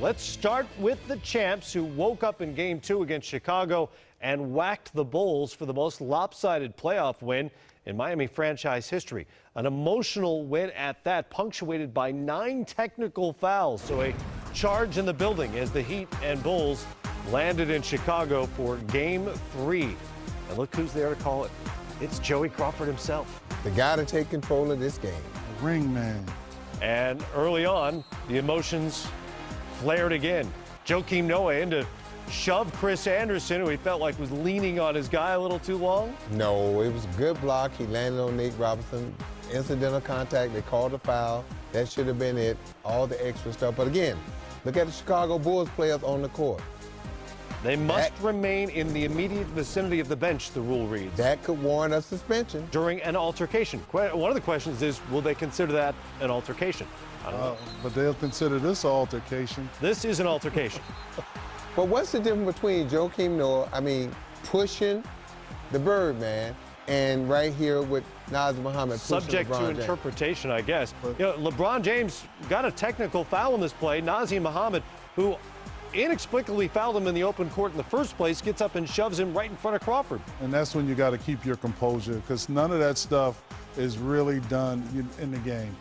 Let's start with the champs who woke up in Game 2 against Chicago and whacked the Bulls for the most lopsided playoff win in Miami franchise history. An emotional win at that, punctuated by 9 technical fouls. So a charge in the building as the Heat and Bulls landed in Chicago for Game 3. And look who's there to call it. It's Joey Crawford himself. The guy to take control of this game. Ring man. And early on, the emotions flared again. Joakim Noah in to shove Chris Anderson, who he felt like was leaning on his guy a little too long. No, it was a good block. He landed on Nate Robinson. Incidental contact. They called a foul. That should have been it. All the extra stuff. But again, look at the Chicago Bulls players on the court. They must remain in the immediate vicinity of the bench, the rule reads. That could warrant a suspension. During an altercation. One of the questions is, will they consider that an altercation? I don't know. But they'll consider this an altercation. This is an altercation. But what's the difference between Joakim Noah, pushing the Birdman, and right here with Nazr Mohammed pushing Subject LeBron to James? interpretation, I guess. LeBron James got a technical foul in this play. Nazr Mohammed, who inexplicably fouled him in the open court in the first place, gets up and shoves him right in front of Crawford. And that's when you got to keep your composure, because none of that stuff is really done in the game.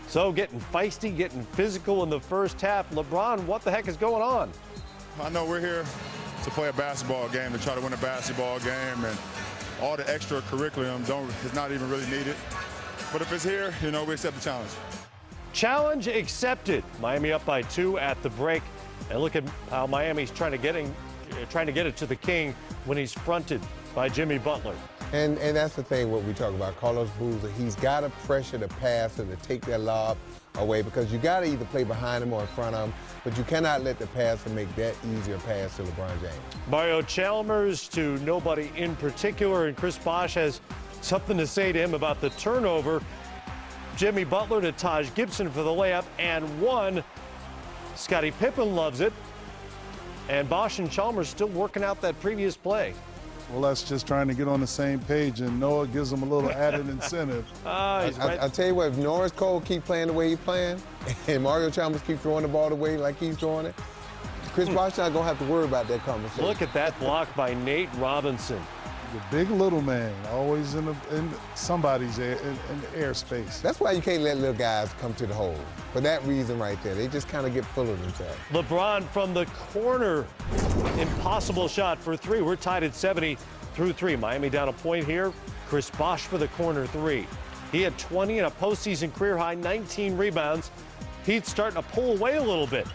So getting feisty, getting physical in the first half. LeBron, what the heck is going on? I know we're here to play a basketball game, to try to win a basketball game, and all the extra curriculum is not even really needed. But if it's here, we accept the challenge. Challenge accepted. Miami up by 2 at the break. And look at how Miami's trying to get it to the King when he's fronted by Jimmy Butler. And that's the thing, what we talk about, Carlos Boozer. He's got to pressure the passer to take that lob away, because you got to either play behind him or in front of him, but you cannot let the passer make that easier pass to LeBron James. Mario Chalmers to nobody in particular, and Chris Bosh has something to say to him about the turnover. Jimmy Butler to Taj Gibson for the layup and one. Scottie Pippen loves it. And Bosh and Chalmers still working out that previous play. Well, that's just trying to get on the same page, and Noah gives them a little added incentive. I tell you what, if Norris Cole keep playing the way he's playing, and Mario Chalmers keep throwing the ball the way like he's throwing it, Chris Bosh not going to have to worry about that conversation. Look at that block by Nate Robinson. The big little man, always in somebody's in the airspace. That's why you can't let little guys come to the hole. For that reason right there. They just kind of get full of themselves. LeBron from the corner. Impossible shot for 3. We're tied at 70 through 3. Miami down a point here. Chris Bosh for the corner 3. He had 20 and a postseason career high 19 rebounds. He's starting to pull away a little bit.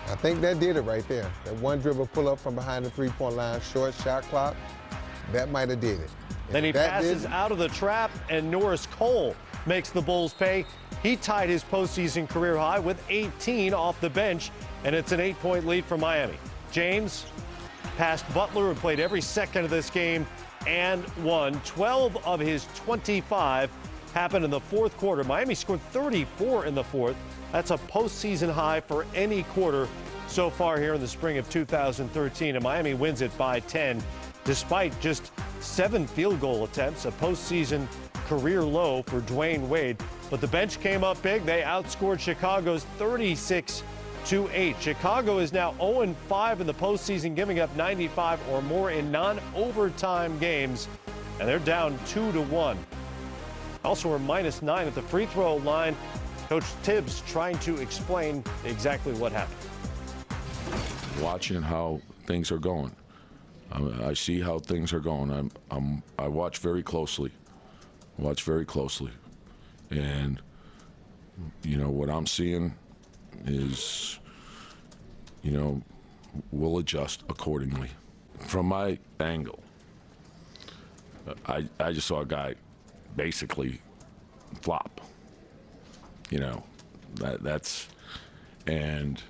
I think that did it right there. That one dribble pull up from behind the three-point line, short shot clock. That might have did it. Then he passes out of the trap, and Norris Cole makes the Bulls pay. He tied his postseason career high with 18 off the bench, and it's an 8-point lead for Miami. James passed Butler, who played every second of this game, and won. 12 of his 25 happened in the fourth quarter. Miami scored 34 in the fourth. That's a postseason high for any quarter so far here in the spring of 2013, and Miami wins it by 10. Despite just 7 field goal attempts, a postseason career low for Dwayne Wade. But the bench came up big. They outscored Chicago's 36-8. Chicago is now 0-5 in the postseason, giving up 95 or more in non-overtime games. And they're down 2-1. Also, we're -9 at the free throw line. Coach Tibbs trying to explain exactly what happened. Watching how things are going. I see how things are going. I watch very closely. And what I'm seeing is, we'll adjust accordingly. From my angle, I just saw a guy basically flop. And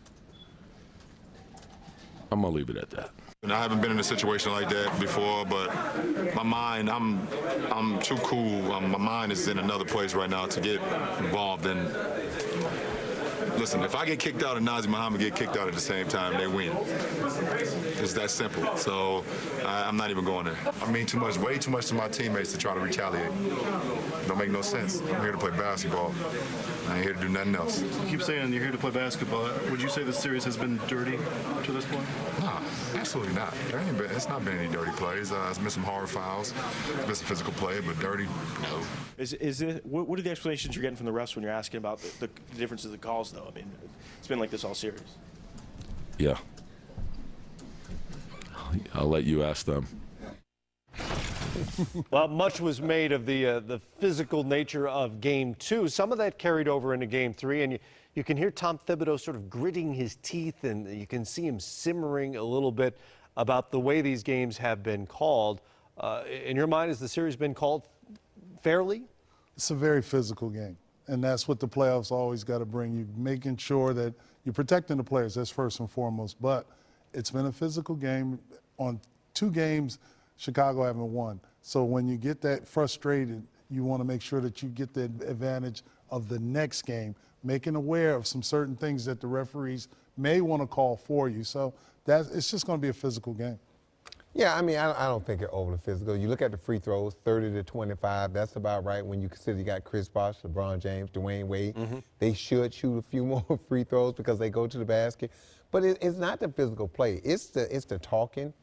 I'm gonna leave it at that. I haven't been in a situation like that before, but my mind, I'm too cool. My mind is in another place right now to get involved in. Listen, if I get kicked out and Nazr Mohammed get kicked out at the same time, they win. It's that simple. So I'm not even going there. I mean way too much to my teammates to try to retaliate. Don't make no sense. I'm here to play basketball. I ain't here to do nothing else. You keep saying you're here to play basketball. Would you say this series has been dirty to this point? Nah, absolutely not. It's not been any dirty plays. It's been some hard fouls. It's been some physical play, but dirty, no. Is it? What are the explanations you're getting from the refs when you're asking about the differences of the calls, though? I mean, it's been like this all series. Yeah. I'll let you ask them. Well, much was made of the physical nature of Game 2. Some of that carried over into Game 3, and you can hear Tom Thibodeau sort of gritting his teeth, and you can see him simmering a little bit about the way these games have been called. In your mind, has the series been called fairly? It's a very physical game, and that's what the playoffs always got to bring you, making sure that you're protecting the players. That's first and foremost. But it's been a physical game. On 2 games, Chicago haven't won. So when you get that frustrated, you want to make sure that you get the advantage of the next game, making aware of some certain things that the referees may want to call for you. So it's just going to be a physical game. Yeah, I mean, I don't think it's overly physical. You look at the free throws, 30 to 25. That's about right when you consider you got Chris Bosh, LeBron James, Dwayne Wade. They should shoot a few more free throws because they go to the basket. But it's not the physical play. It's the talking.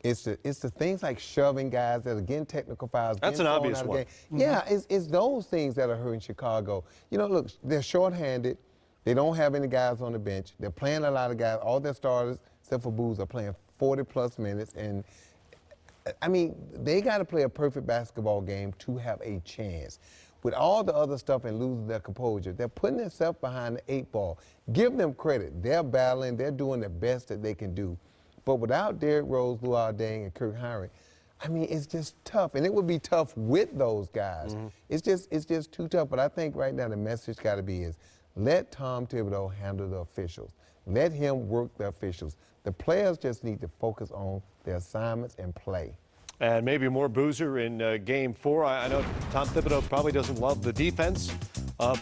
It's the things like shoving guys that are getting technical fouls. That's an obvious one. Yeah, it's those things that are hurting Chicago. You know, look, they're shorthanded. They don't have any guys on the bench. They're playing a lot of guys. All their starters, except for Booz, are playing 40-plus minutes. And, I mean, they got to play a perfect basketball game to have a chance. With all the other stuff and losing their composure, they're putting themselves behind the 8 ball. Give them credit. They're battling. They're doing the best that they can do. But without Derrick Rose, Luol Deng, and Kirk Hinrich, I mean, it's just tough. And it would be tough with those guys. It's just too tough. But I think right now the message got to be is let Tom Thibodeau handle the officials. Let him work the officials. The players just need to focus on their assignments and play. And maybe more Boozer in Game 4. I know Tom Thibodeau probably doesn't love the defense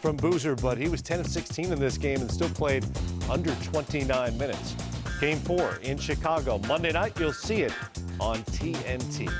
from Boozer, but he was 10 of 16 in this game and still played under 29 minutes. Game 4 in Chicago. Monday night, you'll see it on TNT.